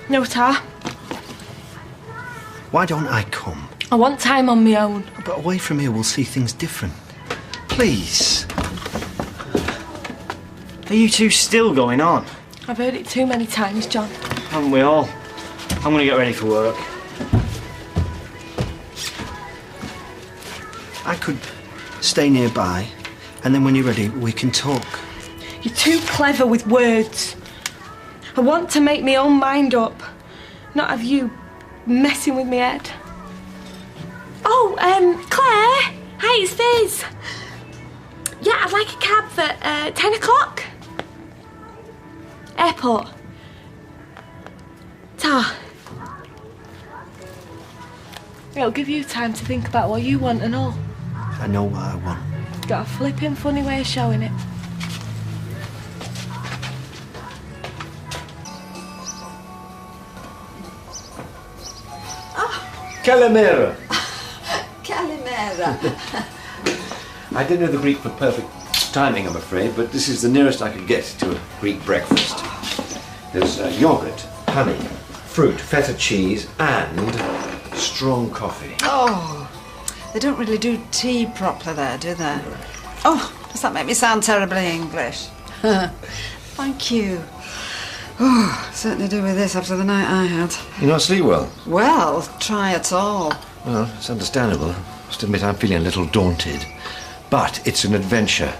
No, Ta. Why don't I come? I want time on my own. But away from here, we'll see things different. Please. Are you two still going on? I've heard it too many times, John. Haven't we all? I'm going to get ready for work. I could stay nearby, and then when you're ready, we can talk. You're too clever with words. I want to make my own mind up, not have you messing with my head. Oh, Claire. Hi, it's Fizz. Yeah, I'd like a cab for 10 o'clock. Airport. Ta. It'll give you time to think about what you want and all. I know what I want. Got a flipping funny way of showing it. Calimera. Calimera. I don't know the Greek for perfect timing, I'm afraid, but this is the nearest I could get to a Greek breakfast. There's yogurt, honey, fruit, feta cheese, and strong coffee. Oh, they don't really do tea properly there, do they? Oh, does that make me sound terribly English? Thank you. Oh, certainly do with this after the night I had. You not sleep well? Well, try at all. Well, it's understandable. I must admit I'm feeling a little daunted. But it's an adventure.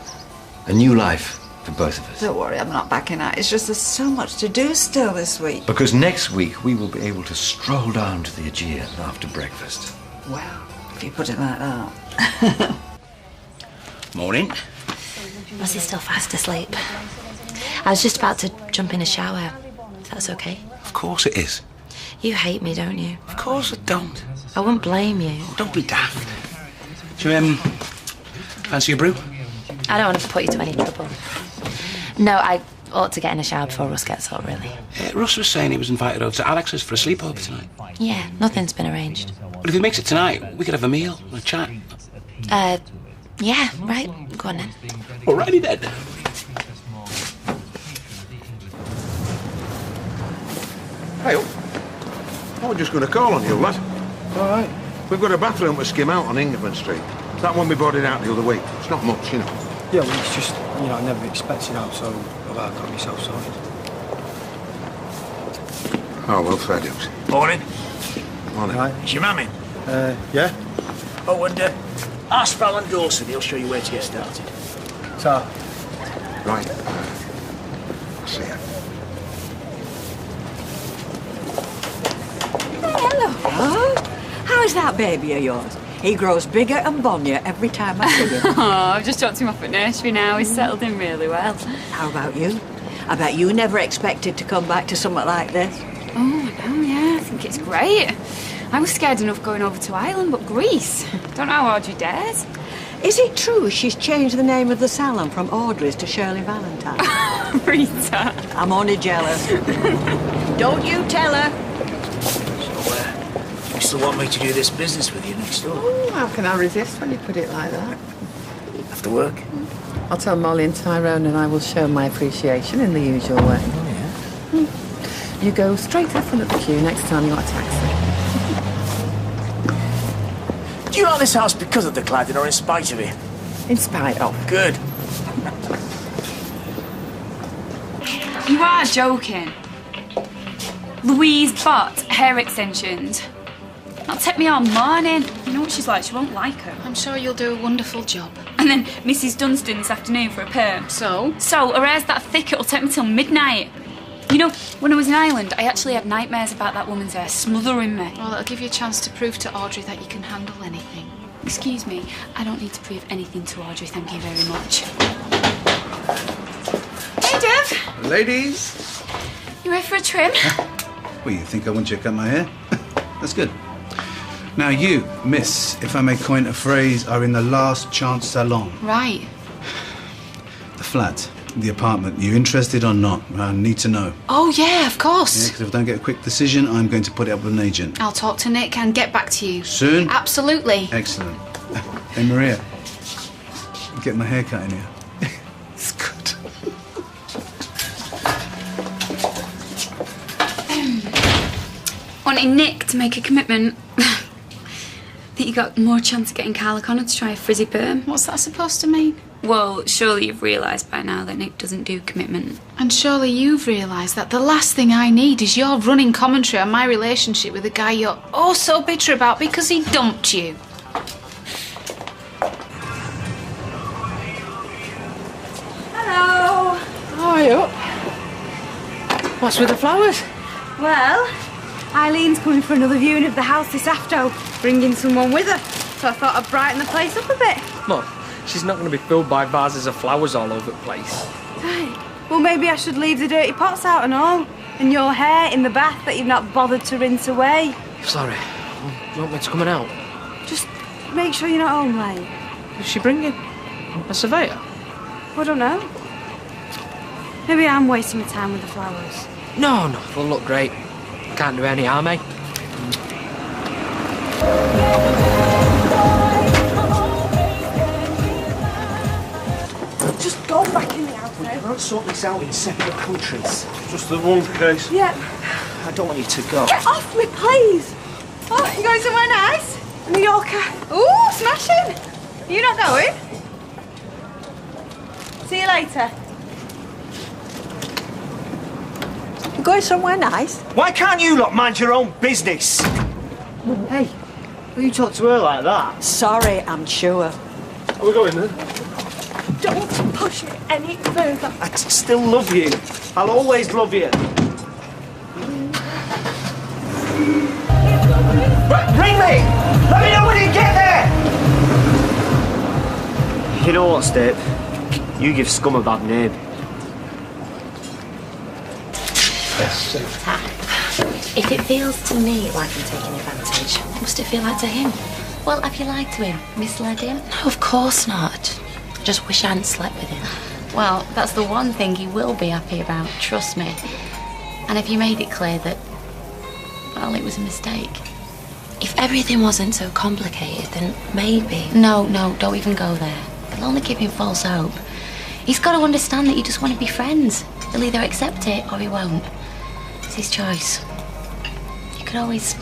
A new life for both of us. Don't worry, I'm not backing out. It's just there's so much to do still this week. Because next week we will be able to stroll down to the Aegean after breakfast. Well, if you put it like that. Morning. Rossie's still fast asleep. I was just about to jump in a shower, if that's okay. Of course it is. You hate me, don't you? Of course I don't. I wouldn't blame you. Oh, don't be daft. Do you, fancy a brew? I don't want to put you to any trouble. No, I ought to get in a shower before Russ gets up, really. Russ was saying he was invited over to Alex's for a sleepover tonight. Yeah, nothing's been arranged. But if he makes it tonight, we could have a meal and a chat. Yeah, right. Go on then. Alrighty then. Hey, I was just going to call on you, lad. All right. We've got a bathroom to skim out on Ingerman Street. That one we boarded out the other week. It's not much, you know. Yeah, well, it's just, I never expected out, so I've got myself sorted. Oh, well, fair dues. Morning. Morning. Right. It's your mammy. Yeah? Oh, and ask Fallon Dawson. He'll show you where to get started. Ta. Right. I'll see you. Hello. How's that baby of yours? He grows bigger and bonnier every time I see him. Oh, I've just dropped him off at nursery now. He's settled in really well. How about you? I bet you never expected to come back to something like this. Oh, I know, yeah. I think it's great. I was scared enough going over to Ireland, but Greece? Don't know how Audrey dares. Is it true she's changed the name of the salon from Audrey's to Shirley Valentine? Rita. I'm only jealous. Don't you tell her. You still want me to do this business with you next door? Oh, how can I resist when you put it like that? After work? I'll tell Molly and Tyrone and I will show my appreciation in the usual way. Oh, yeah? You go straight to the front of the queue next time you got a taxi. Do you like this house because of the cladding or in spite of it? In spite of. Good. You are joking. Louise bought hair extensions. That'll take me all morning. You know what she's like, she won't like her. I'm sure you'll do a wonderful job. And then Mrs. Dunstan this afternoon for a perm. So? So, her hair's that thick it'll take me till midnight. You know, when I was in Ireland, I actually had nightmares about that woman's hair smothering me. Well, it'll give you a chance to prove to Audrey that you can handle anything. Excuse me, I don't need to prove anything to Audrey, thank you very much. Hey, Dev. Ladies. You ready for a trim? Well, you think I want you to cut my hair? That's good. Now you, miss, if I may coin a phrase, are in the last chance salon. Right. The flat, the apartment. You interested or not? I need to know. Oh, yeah, of course. Yeah, because if I don't get a quick decision, I'm going to put it up with an agent. I'll talk to Nick and get back to you. Soon? Absolutely. Excellent. Hey, Maria, get my hair cut in here. It's good. wanting Nick to make a commitment. That you got more chance of getting Carl O'Connor to try a frizzy perm. What's that supposed to mean? Well, surely you've realised by now that Nick doesn't do commitment. And surely you've realised that the last thing I need is your running commentary on my relationship with a guy you're oh so bitter about because he dumped you. Hello. How are you? What's with the flowers? Well, Eileen's coming for another viewing of the house this afternoon, bringing someone with her. So I thought I'd brighten the place up a bit. Mum, she's not going to be filled by vases of flowers all over the place. Right. Well, maybe I should leave the dirty pots out and all, and your hair in the bath that you've not bothered to rinse away. Sorry. You want me to come out? Just make sure you're not home late. Is she bringing a surveyor? I don't know. Maybe I'm wasting my time with the flowers. No, they'll look great. Can't do any harm, eh? Just go back in the house now. We can't sort this out in separate countries. Just the one case. Yeah. I don't want you to go. Get off me, please. Oh, you going somewhere nice? New Yorker. Ooh, smashing. You not going? See you later. You going somewhere nice? Why can't you lot mind your own business? Hey. Will you talk to her like that? Sorry, I'm sure. Are we going then? Don't push me any further. I still love you. I'll always love you. Ring me! Let me know when you get there! You know what, Stip? You give scum a bad name. If it feels to me like I'm taking advantage, what must it feel like to him? Well, have you lied to him? Misled him? No, of course not. I just wish I hadn't slept with him. Well, that's the one thing he will be happy about, trust me. And if you made it clear that, well, it was a mistake. If everything wasn't so complicated, then maybe... No, don't even go there. It'll only give him false hope. He's got to understand that you just want to be friends. He'll either accept it or he won't. It's his choice. You could always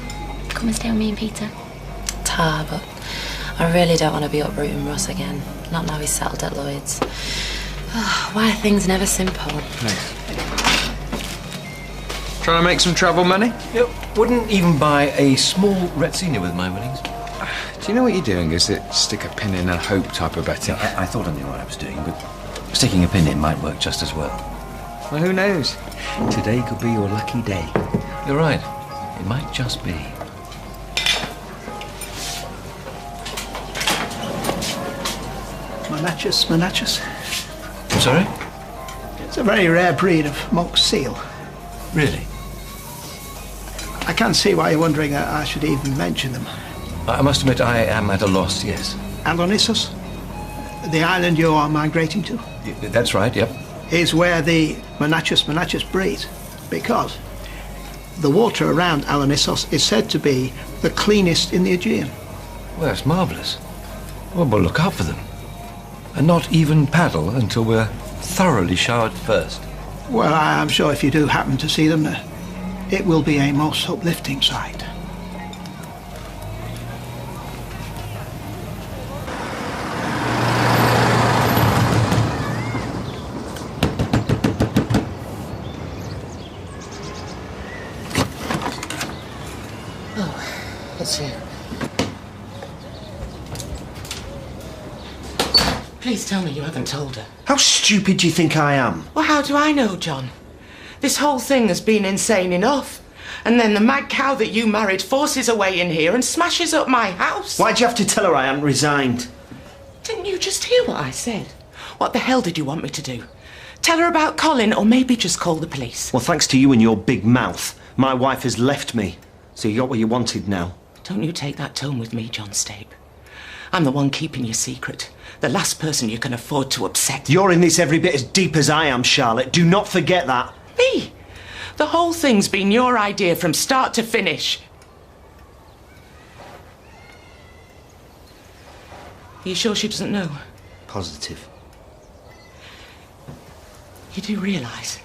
come and stay with me and Peter. But I really don't want to be uprooting Russ again. Not now he's settled at Lloyd's. Oh, why are things never simple? Thanks. Trying to make some travel money? Yep. Wouldn't even buy a small Retsina with my winnings. Do you know what you're doing? Is it stick a pin in and hope type of betting? Yeah, I thought I knew what I was doing, but sticking a pin in might work just as well. Well, who knows? Today could be your lucky day. You're right. It might just be. Monachus. I'm sorry? It's a very rare breed of monk seal. Really? I can't see why you're wondering I should even mention them. I must admit I am at a loss, yes. Alonissos, the island you are migrating to, That's right, yep. is where the Monachus breeds, because the water around Alonissos is said to be the cleanest in the Aegean. Well, that's marvellous. Well, we'll look out for them. And not even paddle until we're thoroughly showered first. Well, I'm sure if you do happen to see them, it will be a most uplifting sight. Oh, it's you. Please tell me you haven't told her. How stupid do you think I am? Well, how do I know, John? This whole thing has been insane enough. And then the mad cow that you married forces her way in here and smashes up my house. Why'd you have to tell her I hadn't resigned? Didn't you just hear what I said? What the hell did you want me to do? Tell her about Colin, or maybe just call the police? Well, thanks to you and your big mouth, my wife has left me. So you got what you wanted now. Don't you take that tone with me, John Stape. I'm the one keeping your secret. The last person you can afford to upset. You're in this every bit as deep as I am, Charlotte. Do not forget that. Me? The whole thing's been your idea from start to finish. Are you sure she doesn't know? Positive. You do realise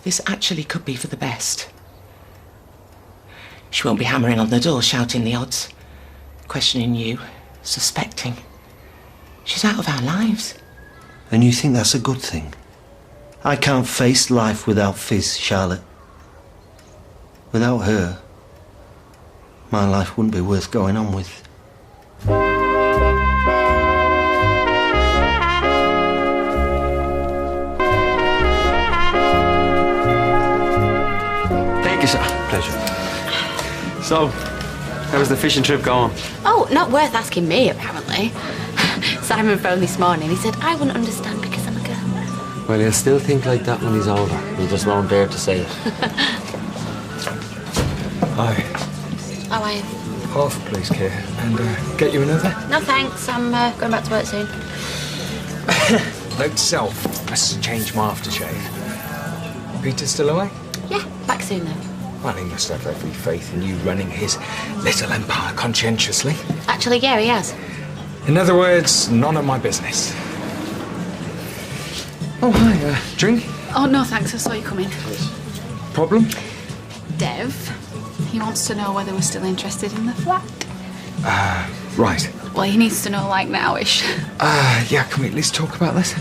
this actually could be for the best. She won't be hammering on the door, shouting the odds, questioning you, suspecting. She's out of our lives. And you think that's a good thing? I can't face life without Fizz, Charlotte. Without her, my life wouldn't be worth going on with. Thank you, sir. Pleasure. So, how was the fishing trip going? Oh, not worth asking me, apparently. Simon phoned this morning. He said I wouldn't understand because I'm a girl. Well, he'll still think like that when he's older. He just won't dare to say it. Hi. How are you? Half, please, Kay. And get you another? No, thanks. I'm going back to work soon. Note to self. Let's change my aftershave. Peter's still away? Yeah, back soon, though. Well, he must have every faith in you running his little empire conscientiously. Actually, yeah, he has. In other words, none of my business. Oh, hi. Drink? Oh, no, thanks. I saw you coming. Problem? Dev, he wants to know whether we're still interested in the flat. Right. Well, he needs to know, like, now-ish. Yeah, can we at least talk about this?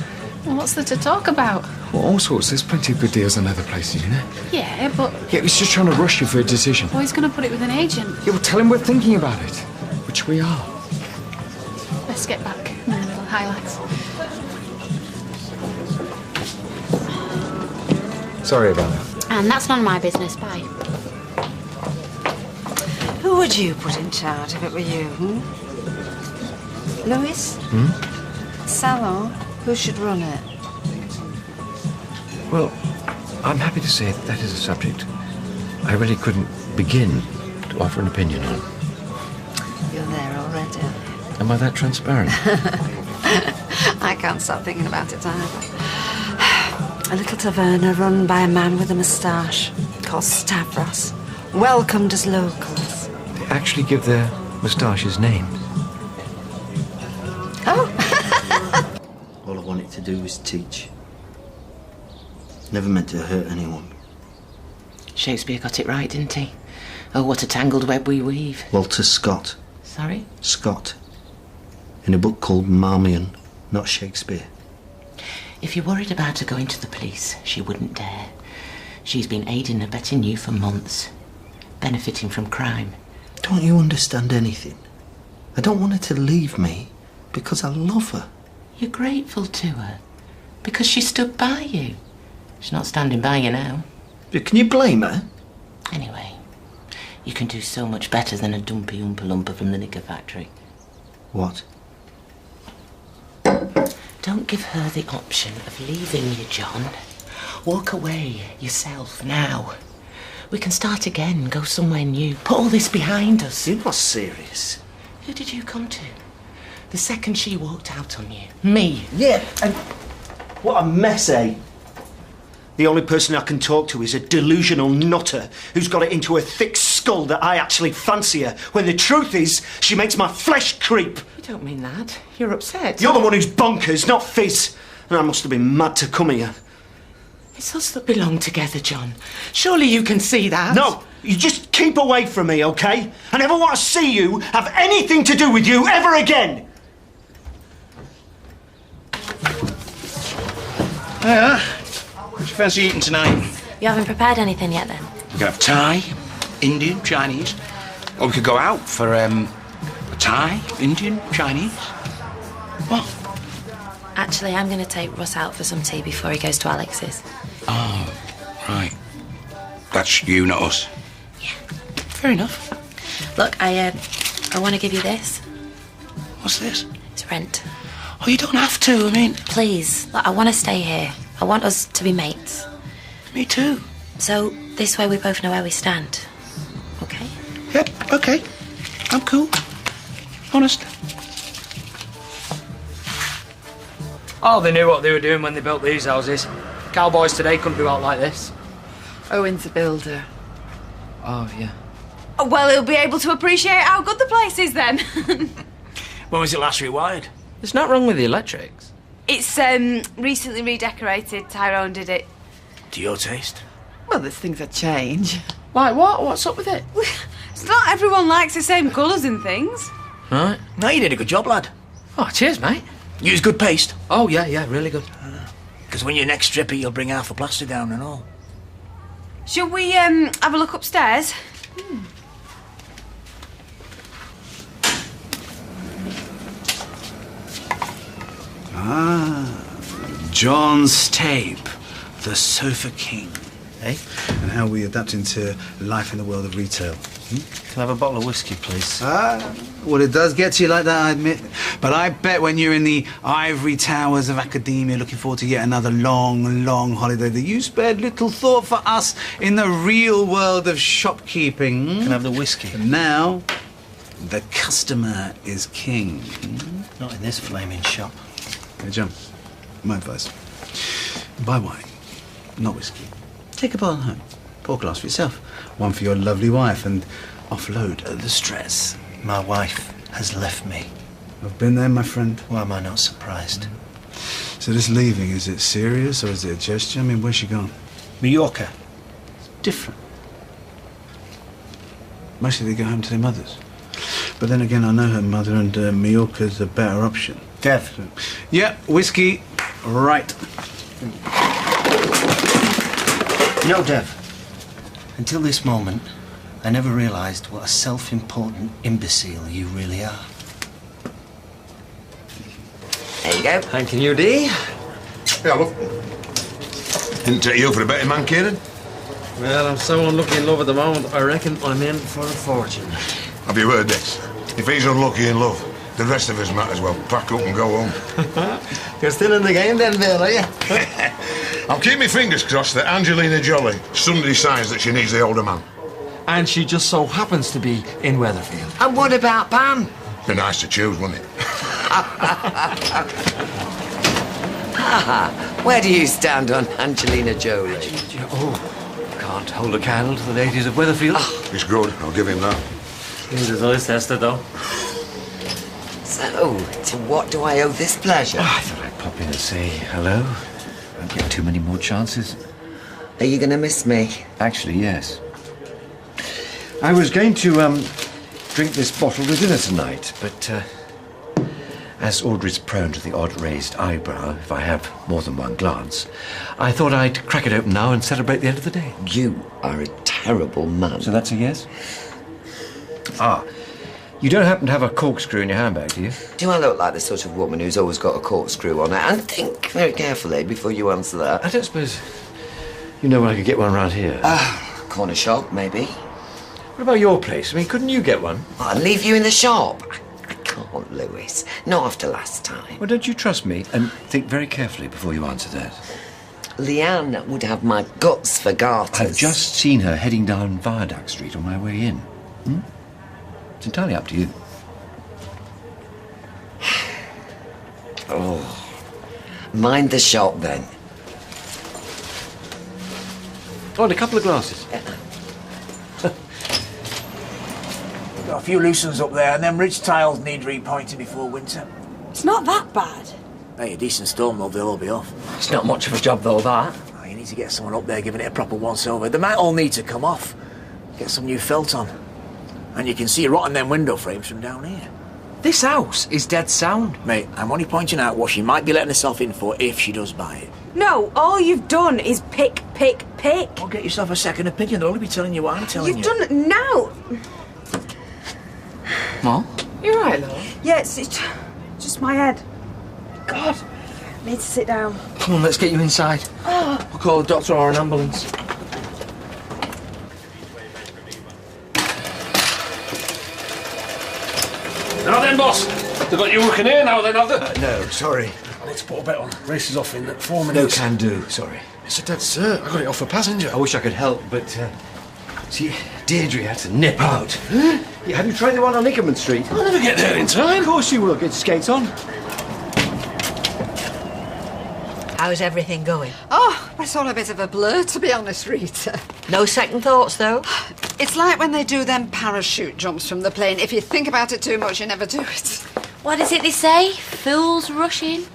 Well, what's there to talk about? Well, all sorts. There's plenty of good deals in other places, you know? Yeah, but... Yeah, he's just trying to rush you for a decision. Well, he's going to put it with an agent. Yeah, well, tell him we're thinking about it. Which we are. Let's get back in the middle highlights. Sorry about that. And that's none of my business. Bye. Who would you put in charge if it were you, Louis? Salon? Who should run it? Well, I'm happy to say that is a subject I really couldn't begin to offer an opinion on. You're there already. Am I that transparent? I can't stop thinking about it either. A little taverna run by a man with a moustache called Stavros, welcomed as locals. They actually give their moustaches names. Oh! All I wanted to do was teach. Never meant to hurt anyone. Shakespeare got it right, didn't he? Oh, what a tangled web we weave. Walter Scott. Sorry? Scott. In a book called Marmion, not Shakespeare. If you're worried about her going to the police, she wouldn't dare. She's been aiding and abetting you for months, benefiting from crime. Don't you understand anything? I don't want her to leave me because I love her. You're grateful to her because she stood by you. She's not standing by you now. But can you blame her? Anyway, you can do so much better than a dumpy Oompa Loompa from the knicker factory. What? Don't give her the option of leaving you, John. Walk away yourself now. We can start again, go somewhere new. Put all this behind us. You're not serious. Who did you come to? The second she walked out on you. Me. Yeah, and what a mess, eh? The only person I can talk to is a delusional nutter who's got it into her thick skull that I actually fancy her, when the truth is, she makes my flesh creep. You don't mean that. You're upset. You're the one who's bonkers, not Fizz. And I must have been mad to come here. It's us that belong together, John. Surely you can see that. No, you just keep away from me, OK? I never want to see you have anything to do with you ever again. Yeah. What do you fancy eating tonight? You haven't prepared anything yet, then? We could have Thai, Indian, Chinese. Or we could go out for a Thai, Indian, Chinese. What? Actually, I'm going to take Russ out for some tea before he goes to Alex's. Oh, right. That's you, not us. Yeah. Fair enough. Look, I want to give you this. What's this? It's rent. Oh, you don't have to, I mean... Please, look, I want to stay here. I want us to be mates. Me too. So, this way we both know where we stand. Okay? Yep, okay. I'm cool. Honest. Oh, they knew what they were doing when they built these houses. Cowboys today couldn't go out like this. Owen's a builder. Oh, yeah. Oh, well, he'll be able to appreciate how good the place is then. When was it last rewired? There's not wrong with the electrics. It's recently redecorated. Tyrone did it. To your taste? Well, there's things that change. Like what? What's up with it? It's not everyone likes the same colours and things. Right. No, you did a good job, lad. Oh, cheers, mate. Use good paste. Oh, yeah, really good. Because when you're next stripper, you'll bring half a plaster down and all. Shall we have a look upstairs? John's tape, The Sofa King. Hey? And how we adapt into life in the world of retail. Can I have a bottle of whiskey, please? Well, it does get to you like that, I admit. But I bet when you're in the ivory towers of academia looking forward to yet another long, long holiday that you spared little thought for us in the real world of shopkeeping. Can I have the whiskey? And now, the customer is king. Not in this flaming shop. Hey, John, my advice. Buy wine, not whiskey. Take a bottle home. Pour a glass for yourself. One for your lovely wife and offload the stress. My wife has left me. I've been there, my friend. Why am I not surprised? So this leaving, is it serious or is it a gesture? I mean, where's she gone? Mallorca. Different. Mostly they go home to their mothers. But then again, I know her mother and Mallorca's a better option. Dev. So, yeah, whiskey, right. You know, Dev, until this moment, I never realised what a self-important imbecile you really are. There you go. Thanking you, Dee. Yeah, look. Didn't take you for a betting man, Kieran. Well, I'm so unlucky in love at the moment, I reckon I'm in for a fortune. Have you heard this? If he's unlucky in love, the rest of us might as well pack up and go home. You're still in the game then, Bill, are you? I'll keep my fingers crossed that Angelina Jolie suddenly decides that she needs the older man. And she just so happens to be in Weatherfield. And what about Pam? Be nice to choose, wouldn't it? Where do you stand on Angelina Jolie? Oh, can't hold a candle to the ladies of Weatherfield. It's good, I'll give him that. He's a voice tester, though. So, to what do I owe this pleasure? I thought I'd pop in and say hello. Don't get too many more chances. Are you going to miss me? Actually, yes. I was going to drink this bottle to dinner tonight, but as Audrey's prone to the odd raised eyebrow if I have more than one glance, I thought I'd crack it open now and celebrate the end of the day. You are a terrible man. So that's a yes? Ah, you don't happen to have a corkscrew in your handbag, do you? Do I look like the sort of woman who's always got a corkscrew on her? And think very carefully before you answer that. I don't suppose you know where I could get one around here. Corner shop, maybe. What about your place? I mean, couldn't you get one? I'll leave you in the shop. I can't, Lewis. Not after last time. Well, don't you trust me? And think very carefully before you answer that. Leanne would have my guts for garters. I've just seen her heading down Viaduct Street on my way in. It's entirely up to you. Oh. Mind the shop, then. Oh, and a couple of glasses. Got a few loose ones up there, and them ridge tiles need repointing before winter. It's not that bad. Hey, a decent storm, though, they'll all be off. It's not much of a job, though, that. Oh, you need to get someone up there giving it a proper once-over. They might all need to come off. Get some new felt on. And you can see rotting them window frames from down here. This house is dead sound. Mate, I'm only pointing out what she might be letting herself in for if she does buy it. No, all you've done is pick. Well, get yourself a second opinion. They'll only be telling you what I'm telling You've you. done it now. What? You're right, though. Yeah, it's just my head. God, I need to sit down. Come on, let's get you inside. We'll call a doctor or an ambulance. Now then, boss. They've got you working here now then, have they? No, sorry. Let's put a bet on. Race is off in 4 minutes. No can do, sorry. It's a dead cert. I got it off a passenger. I wish I could help, but, see, Deirdre had to nip out. Yeah, have you tried the one on Nickerman Street? I'll never get there in time. Of course you will. Get skates on. How's everything going? Oh, that's all a bit of a blur, to be honest, Rita. No second thoughts, though? It's like when they do them parachute jumps from the plane. If you think about it too much, you never do it. What is it they say? Fools rush in?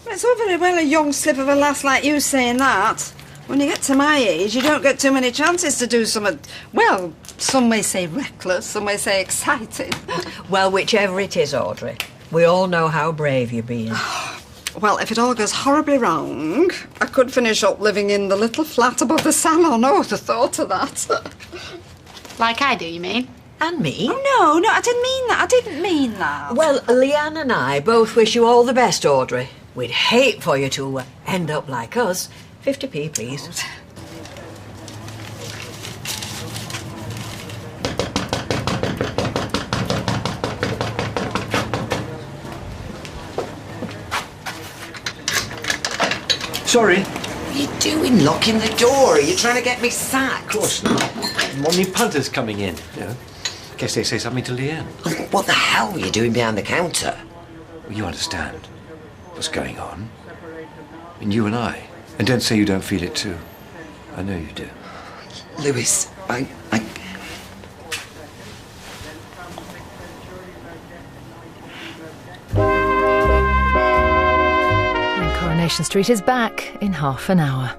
It's all very well a young slip of a lass like you saying that. When you get to my age, you don't get too many chances to do something, well, Some may say reckless, some may say exciting. Well, whichever it is, Audrey, we all know how brave you're being. Well, if it all goes horribly wrong, I could finish up living in the little flat above the salon. Oh, the thought of that. Like I do, you mean? And me? Oh, no, I didn't mean that. I didn't mean that. Well, Leanne and I both wish you all the best, Audrey. We'd hate for you to end up like us. 50p, please. Sorry. What are you doing, locking the door? Are you trying to get me sacked? Of course not. Morning punters coming in. You know, guess they say something to Leanne. What the hell were you doing behind the counter? Well, you understand what's going on. And you and I. And don't say you don't feel it too. I know you do. Lewis, I... Coronation Street is back in half an hour.